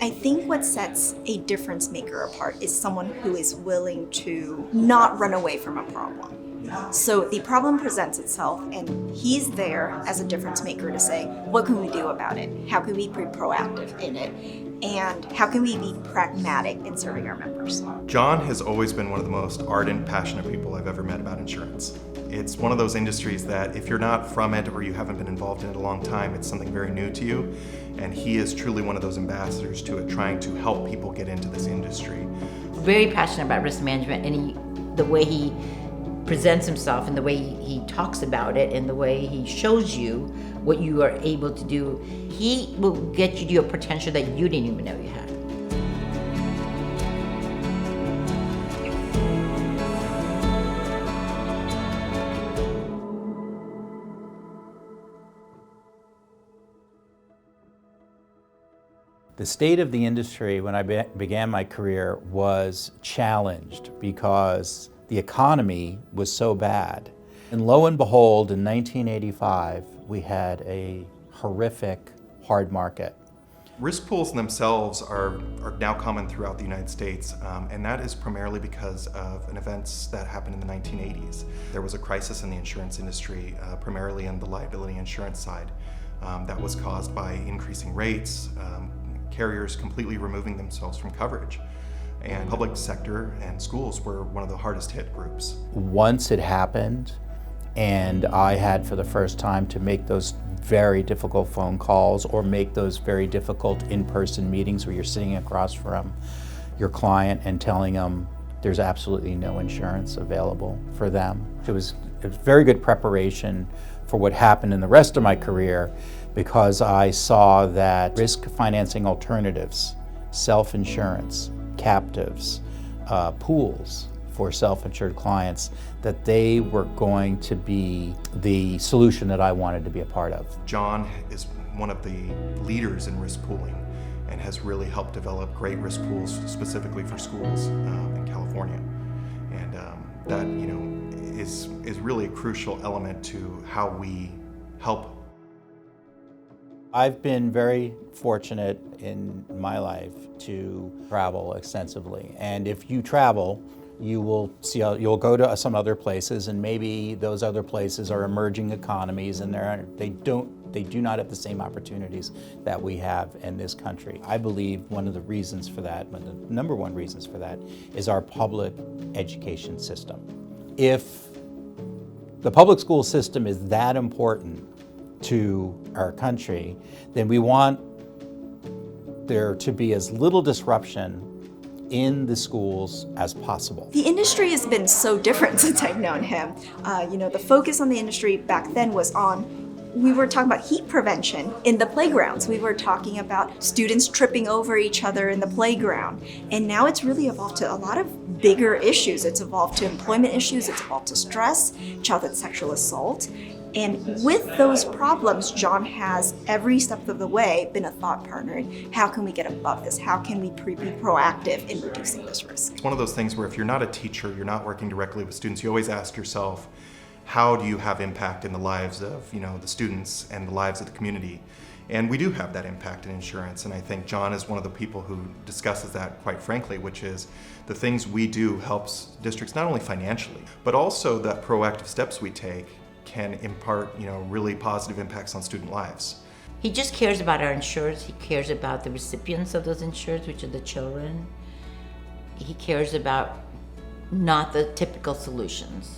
I think what sets a difference maker apart is someone who is willing to not run away from a problem. So the problem presents itself, and he's there as a difference maker to say, what can we do about it? How can we be proactive in it? And how can we be pragmatic in serving our members? John has always been one of the most ardent, passionate people I've ever met about insurance. It's one of those industries that if you're not from it or you haven't been involved in it a long time, it's something very new to you. And he is truly one of those ambassadors to it, trying to help people get into this industry. Very passionate about risk management, and the way he presents himself and the way he talks about it and the way he shows you what you are able to do, he will get you to your potential that you didn't even know you had. The state of the industry when I began my career was challenged because the economy was so bad. And lo and behold, in 1985, we had a horrific hard market. Risk pools themselves are now common throughout the United States, and that is primarily because of events that happened in the 1980s. There was a crisis in the insurance industry, primarily in the liability insurance side, that was caused by increasing rates, carriers completely removing themselves from coverage. And public sector and schools were one of the hardest hit groups. Once it happened, and I had for the first time to make those very difficult phone calls or make those very difficult in-person meetings where you're sitting across from your client and telling them there's absolutely no insurance available for them. It was very good preparation for what happened in the rest of my career, because I saw that risk financing alternatives, self-insurance, captives, pools for self-insured clients, that they were going to be the solution that I wanted to be a part of. John is one of the leaders in risk pooling and has really helped develop great risk pools specifically for schools in California. And that is really a crucial element to how we help. I've been very fortunate in my life to travel extensively. And if you travel, you will see you'll go to some other places, and maybe those other places are emerging economies, and they do not have the same opportunities that we have in this country. I believe one of the reasons for that, the number one reasons for that, is our public education system. If the public school system is that important to our country, then we want there to be as little disruption in the schools as possible. The industry has been so different since I've known him. The focus on the industry back then was we were talking about heat prevention in the playgrounds. We were talking about students tripping over each other in the playground. And now it's really evolved to a lot of bigger issues. It's evolved to employment issues, it's evolved to stress, childhood sexual assault. And with those problems, John has every step of the way been a thought partner in how can we get above this? How can we be proactive in reducing this risk? It's one of those things where if you're not a teacher, you're not working directly with students, you always ask yourself, how do you have impact in the lives of the students and the lives of the community? And we do have that impact in insurance, and I think John is one of the people who discusses that quite frankly, which is the things we do helps districts not only financially, but also the proactive steps we take can impart really positive impacts on student lives. He just cares about our insureds. He cares about the recipients of those insureds, which are the children. He cares about not the typical solutions.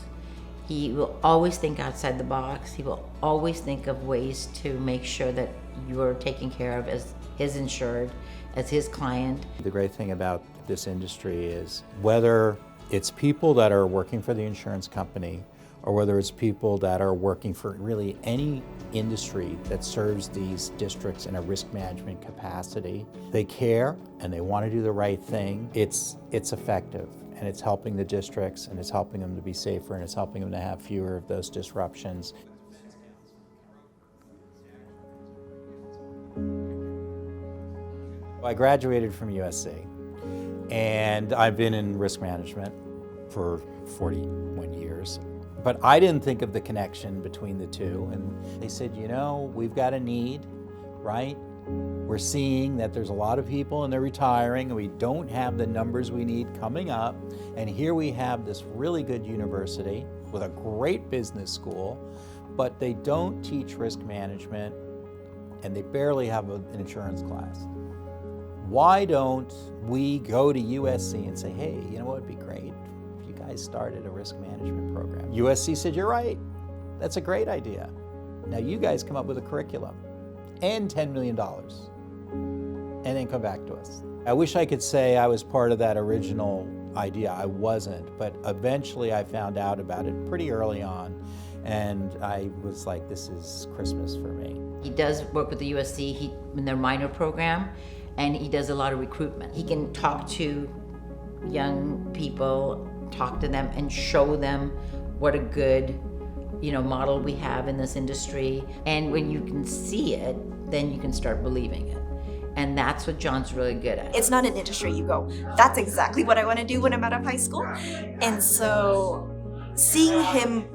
He will always think outside the box. He will always think of ways to make sure that you're taken care of as his insured, as his client. The great thing about this industry is whether it's people that are working for the insurance company or whether it's people that are working for really any industry that serves these districts in a risk management capacity, they care and they want to do the right thing. It's effective, and it's helping the districts, and it's helping them to be safer, and it's helping them to have fewer of those disruptions. I graduated from USC, and I've been in risk management for 41 years. But I didn't think of the connection between the two. And they said, we've got a need, right? We're seeing that there's a lot of people and they're retiring, and we don't have the numbers we need coming up. And here we have this really good university with a great business school, but they don't teach risk management and they barely have an insurance class. Why don't we go to USC and say, hey, you know what would be great if you guys started a risk management program? USC said, you're right, that's a great idea. Now you guys come up with a curriculum and $10 million and then come back to us. I wish I could say I was part of that original idea. I wasn't, but eventually I found out about it pretty early on, and I was like, this is Christmas for me. He does work with the USC in their minor program, and he does a lot of recruitment. He can talk to young people, talk to them, and show them what a good model we have in this industry. And when you can see it, then you can start believing it. And that's what John's really good at. It's not an industry you go, that's exactly what I want to do when I'm out of high school. And so seeing him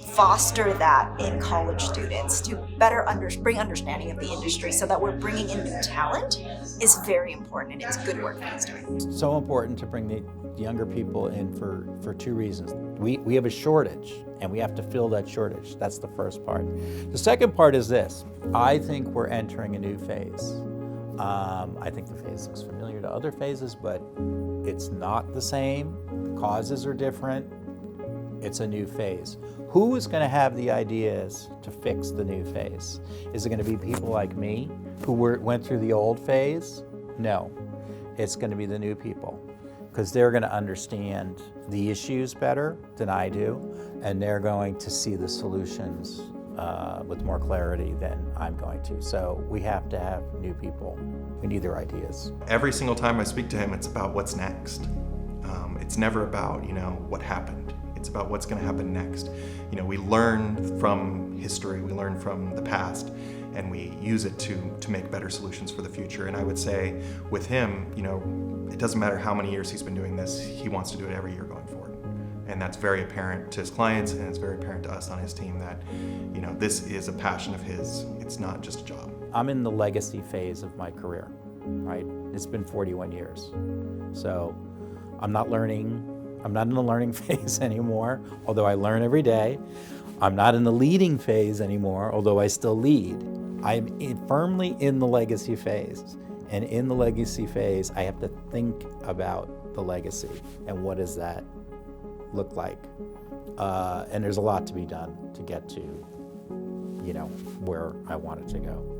foster that in college students to better bring understanding of the industry so that we're bringing in new talent is very important, and it's good work that he's doing. It's so important to bring the younger people in for two reasons. We have a shortage, and we have to fill that shortage. That's the first part. The second part is this. I think we're entering a new phase. I think the phase looks familiar to other phases, but it's not the same. The causes are different. It's a new phase. Who is going to have the ideas to fix the new phase? Is it going to be people like me who went through the old phase? No. It's going to be the new people, because they're going to understand the issues better than I do, and they're going to see the solutions with more clarity than I'm going to. So we have to have new people. We need their ideas. Every single time I speak to him, it's about what's next. It's never about, what happened. It's about what's going to happen next. We learn from history, we learn from the past, and we use it to make better solutions for the future. And I would say with him, it doesn't matter how many years he's been doing this, he wants to do it every year going forward. And that's very apparent to his clients, and it's very apparent to us on his team that, this is a passion of his. It's not just a job. I'm in the legacy phase of my career, right? It's been 41 years. So I'm not in the learning phase anymore, although I learn every day. I'm not in the leading phase anymore, although I still lead. I'm firmly in the legacy phase. And in the legacy phase, I have to think about the legacy and what does that look like. And there's a lot to be done to get to, where I want it to go.